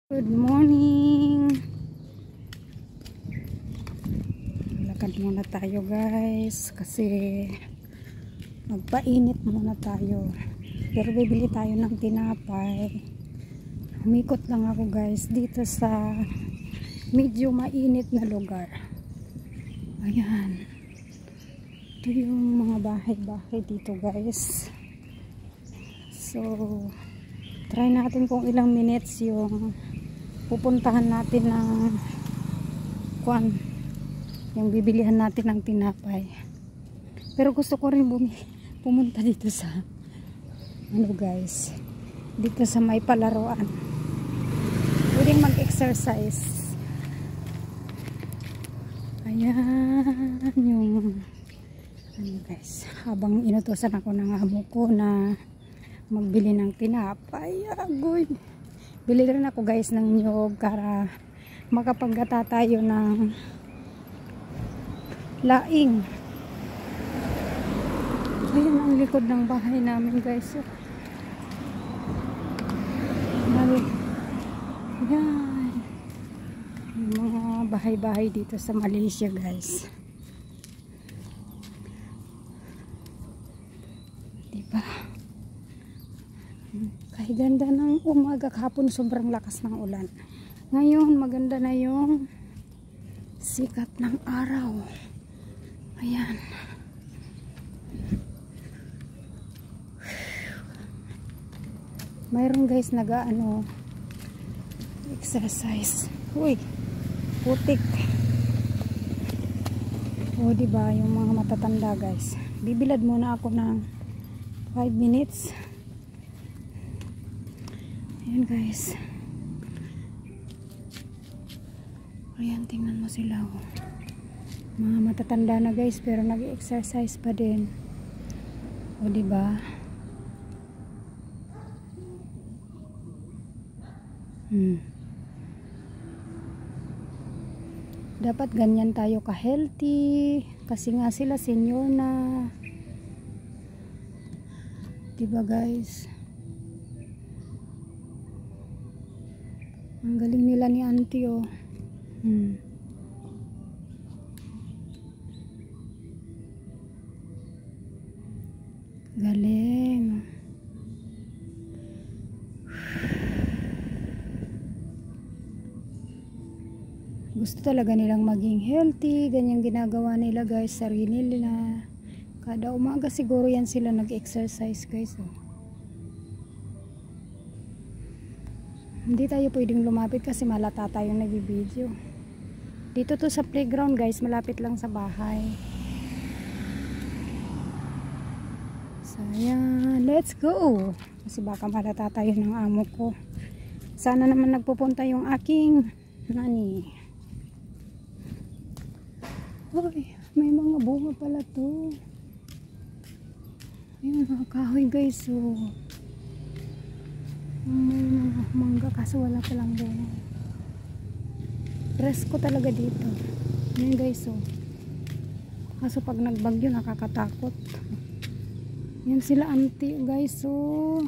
Good morning. Lakad muna tayo guys kasi magpainit muna tayo. Pero bibili tayo ng tinapay. Umikot lang ako guys dito sa medyo mainit na lugar. Ayan. Ito yung mga bahay-bahay dito guys. So try natin kung ilang minutes yung pupuntahan natin ng yung bibilihan natin ng tinapay. Pero gusto ko rin pumunta dito sa guys, dito sa may palaruan. Pwedeng mag-exercise. Ayan yung guys, habang inutusan ako ng amo ko na magbili ng tinapay. Agoy. Bili rin ako guys ng nyog para makapaggata tayo ng laing. Ayan ang likod ng bahay namin guys. Ayan. Yung mga bahay-bahay dito sa Malaysia guys. Diba? Kahit ganda ng umaga, kahapon sobrang lakas ng ulan. Ngayon maganda na yung sikat ng araw. Ayan. Mayroon guys exercise. Uy, putik. O diba yung mga matatanda guys. Bibilad muna ako ng 5 minutes. Ayan guys. Ayan, tingnan mo sila. Oh. Mga matatanda na guys pero nag-exercise pa din. O diba? Dapat ganyan tayo ka-healthy kasi nga sila senior na. Diba guys? Ang galing nila ni auntie oh. Galing. Gusto talaga nilang maging healthy. Ganyan ginagawa nila guys. Sarili nila. Kada umaga siguro yan sila nag-exercise guys oh. Hindi tayo pwedeng lumapit kasi malata tayong nag-video. Dito to sa playground guys, malapit lang sa bahay. So ayan, let's go. Kasi baka malata tayo ng amo ko. Sana naman nagpupunta yung aking nani. Uy, may mga bunga pala to. Ayun, mga kahoy guys oh. May mga mangga kaso wala palang bunga. Presko talaga dito. Ayan guys oh. Kaso pag nagbagyo nakakatakot. Yan sila auntie guys oh.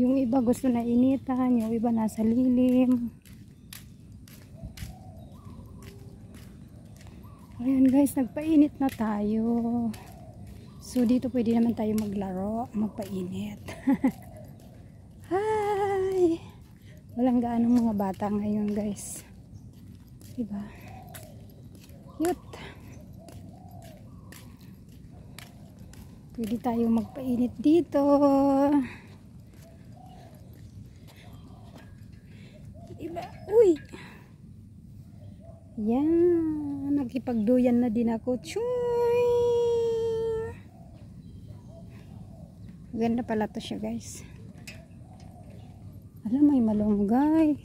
Yung iba gusto na initan, yung iba nasa lilim. Ayan guys, nagpainit na tayo. So dito pwede naman tayo maglaro, magpainit. Hi! Walang gaanong mga bata ngayon guys. Diba? Cute. Pwede tayo magpainit dito. Diba? Uy! Yan. Nagkipagduyan na din ako. Chuy! Ganda pala to siya guys. Alam, may malunggay.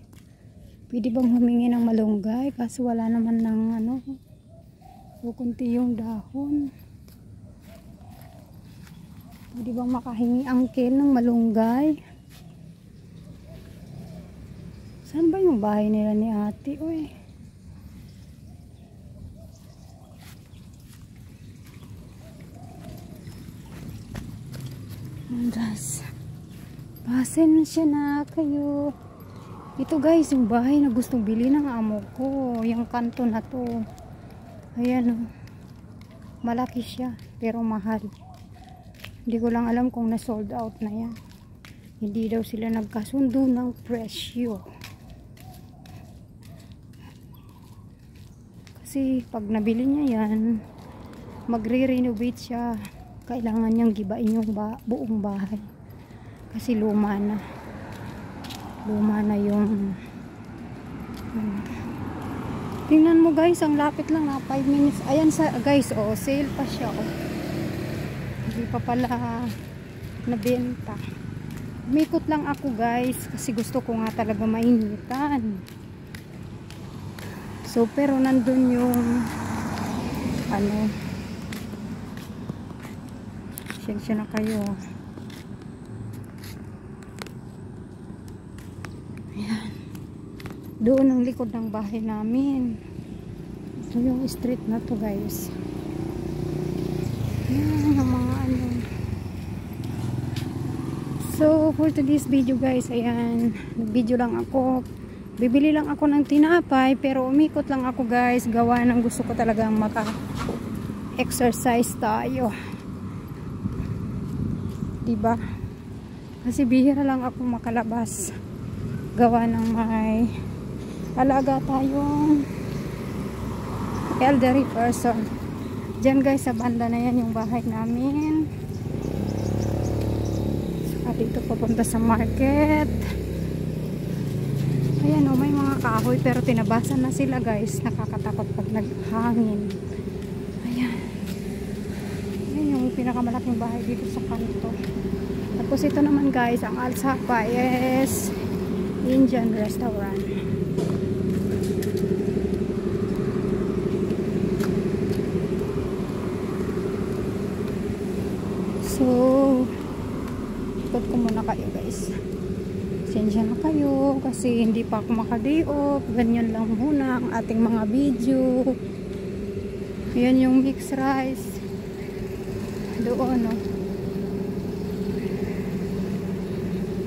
Pwede bang humingi ng malunggay? Kasi wala naman ng kukunti yung dahon. Pwede bang makahingi uncle ng malunggay? Saan ba yung bahay nila ni ate? Uy. Andras. Pasensya na kayo. Ito guys, yung bahay na gustong bili ng amo ko. Yung kanto na to. Ayan o. Malaki siya, pero mahal. Hindi ko lang alam kung na-sold out na yan. Hindi daw sila nagkasundo ng presyo. Kasi pag nabili niya yan, magre-renovate siya. Kailangan niyang gibain yung buong bahay. Kasi luma na. Luma na yung tingnan mo guys, ang lapit lang na 5 minutes. Ayan sa guys, oh, sale pa siya, oh. Hindi pa pala nabenta. Umikot lang ako guys kasi gusto ko nga talaga mainitan. So pero nandun yung ano, sensya na kayo. Ayan. Doon ang likod ng bahay namin. Ito yung street na to guys. Ayan ang mga ano. So for today's video guys, ayan, nag-video lang ako. Bibili lang ako ng tinapay, pero umikot lang ako guys. Gawa ng gusto ko talagang maka-exercise tayo. Diba? Kasi bihira lang ako makalabas. Gawa ng may alaga tayong elderly person. Diyan guys, sa banda na yan yung bahay namin. At dito papunta sa market. Ayan o, may mga kahoy pero tinabasan na sila guys. Nakakatakot pag naghangin. Ayan. Ayan yung pinakamalaking bahay dito sa kanto. Tapos ito naman guys, ang Alsapa is Indian restaurant. So ikot ko muna kayo guys. Pasensya na kayo kasi hindi pa ako maka-day off. Ganyan lang muna ang ating mga video. Ayan yung mixed rice doon, no?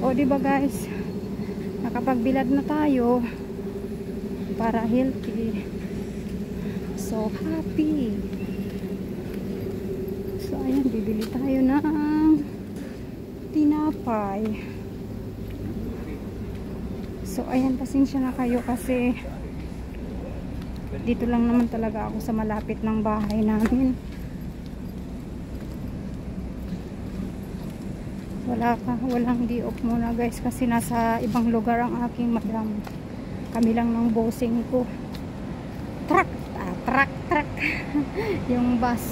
O diba guys, nakapagbilad na tayo para healthy. So happy. So ayan, bibili tayo ng tinapay. So ayan, pasensya na kayo kasi dito lang naman talaga ako sa malapit ng bahay namin. Walang day off muna guys kasi nasa ibang lugar ang aking madam. Kami lang ng bossing ko. Truck yung bus.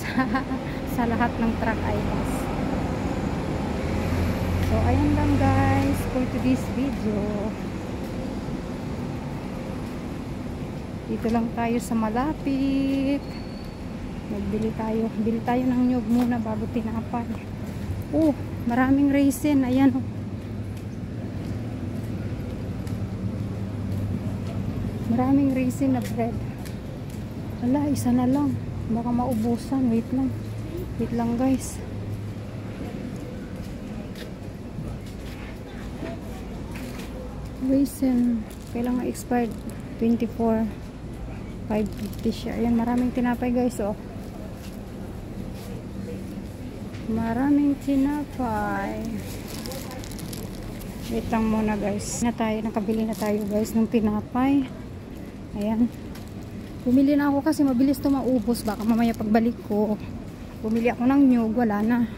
Sa lahat ng truck ay bus. So ayan lang guys for today's video. Dito lang tayo sa malapit. Bili tayo ng nyug muna bago tinapay. Oh, maraming raisin. Ayan oh. Maraming raisin na bread. Wala, isa na lang. Baka maubusan. Wait lang guys. Raisin kailangan expired 24 5.50 siya. Ayan, maraming tinapay guys oh. Maraming tinapay. Wait lang muna guys. Nakabili na tayo guys ng tinapay. Ayan. Bumili na ako kasi mabilis to maubos. Baka mamaya pagbalik ko bumili ako ng nyug, wala na.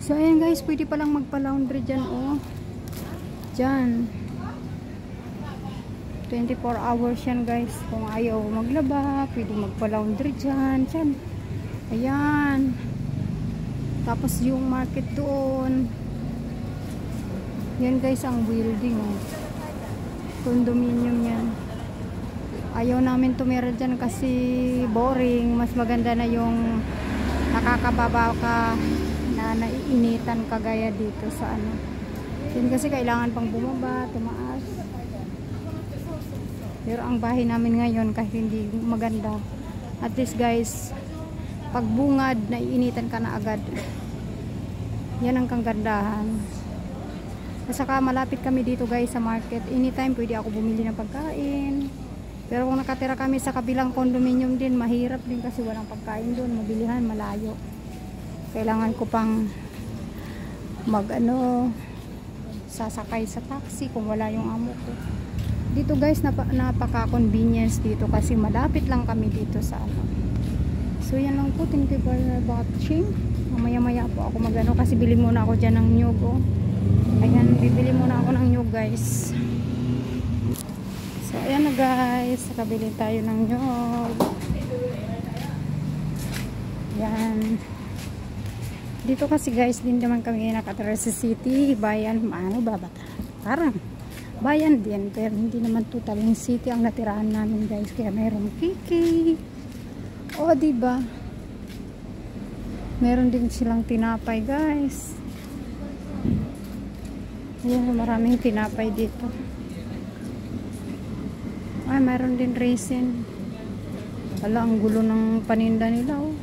So ayan guys, pwede palang magpa-laundry dyan oh. Dyan 24 hours yan guys. Kung ayaw maglaba, pwede magpa-laundry dyan. Ayan. Tapos yung market doon. Yan guys ang building. Condominium yan. Ayaw namin tumira dyan kasi boring. Mas maganda na yung nakakababa ka na naiinitan kagaya dito sa ano. Yan kasi kailangan pang bumaba, tumaas. Pero ang bahay namin ngayon kahit hindi maganda, at least guys, pag bungad naiinitan ka na agad. Yan ang kagandahan. At saka malapit kami dito guys sa market. Anytime pwede ako bumili ng pagkain. Pero kung nakatira kami sa kabilang condominium din, mahirap din kasi walang pagkain doon. Mabilihan, malayo. Kailangan ko pang sasakay sa taxi kung wala yung amo ko. Dito guys, napaka-convenience dito kasi malapit lang kami dito sa ano. So yan lang po. Thank you for watching. Mamaya-maya po ako magano kasi bili muna ako dyan ng nyug. Oh. Ayan, bibili muna ako ng nyug guys. So ayan na guys, nakabili tayo ng nyog. Yan. Dito kasi guys, din naman kami nakatira sa city, bayan, parang bayan din, pero hindi naman totaling city ang natirahan namin guys, kaya mayroong kiki. O diba? Meron din silang tinapay guys. Ayan, maraming tinapay dito. Ay, mayroon din raisin. Wala, ang gulo ng paninda nila. Oh.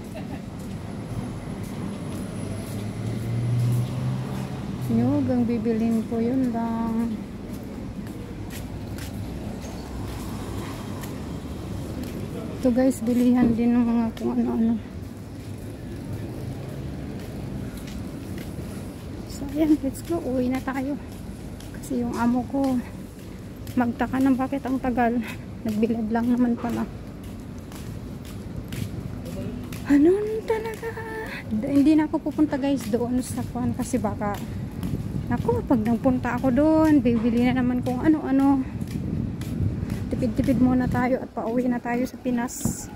Nyug ang bibilin ko, yun lang. Ito guys, bilihan din ng mga kung ano-ano. So, ayan, let's go. Uwi na tayo. Kasi yung amo ko magtaka ng bakit ang tagal. Nagbilad lang naman pala. Ano talaga? Hindi na ako pupunta guys doon sa kuan kasi baka pag nagpunta ako doon, bibili na naman kung ano-ano. Tipid-tipid muna tayo at pauwi na tayo sa Pinas.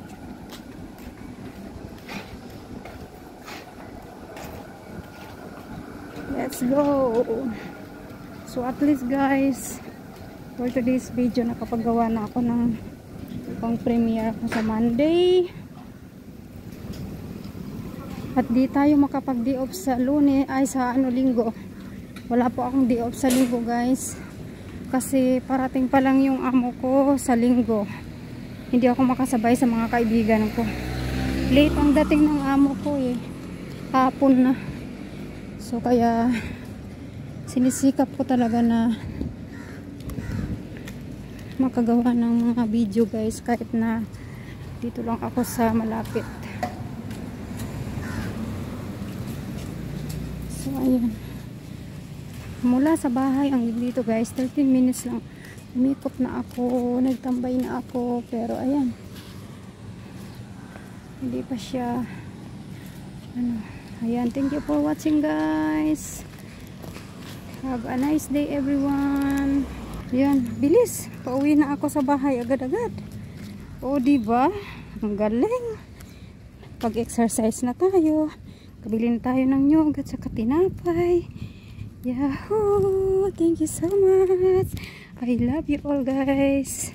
Let's go. So at least guys, for today's video, nakapagawa na ako ng pang premiere ko sa Monday. At di tayo makapag-day off sa Lunes, ay sa linggo. Wala po akong day off sa linggo guys. Kasi parating pa lang yung amo ko sa linggo. Hindi ako makasabay sa mga kaibigan ko. Late ang dating ng amo ko eh. Hapon na. So kaya sinisikap ko talaga na makagawa ng mga video guys kahit na dito lang ako sa malapit. So ayan, mula sa bahay ang dito guys 13 minutes lang. Umikot na ako, nagtambay na ako, pero ayan, hindi pa siya ayan, thank you for watching guys. Have a nice day everyone. Yan, bilis. Pauwi na ako sa bahay agad-agad. O, diba? Ang galing. Pag-exercise na tayo. Kabilin tayo ng nyog at saka tinapay. Yahoo! Thank you so much. I love you all guys.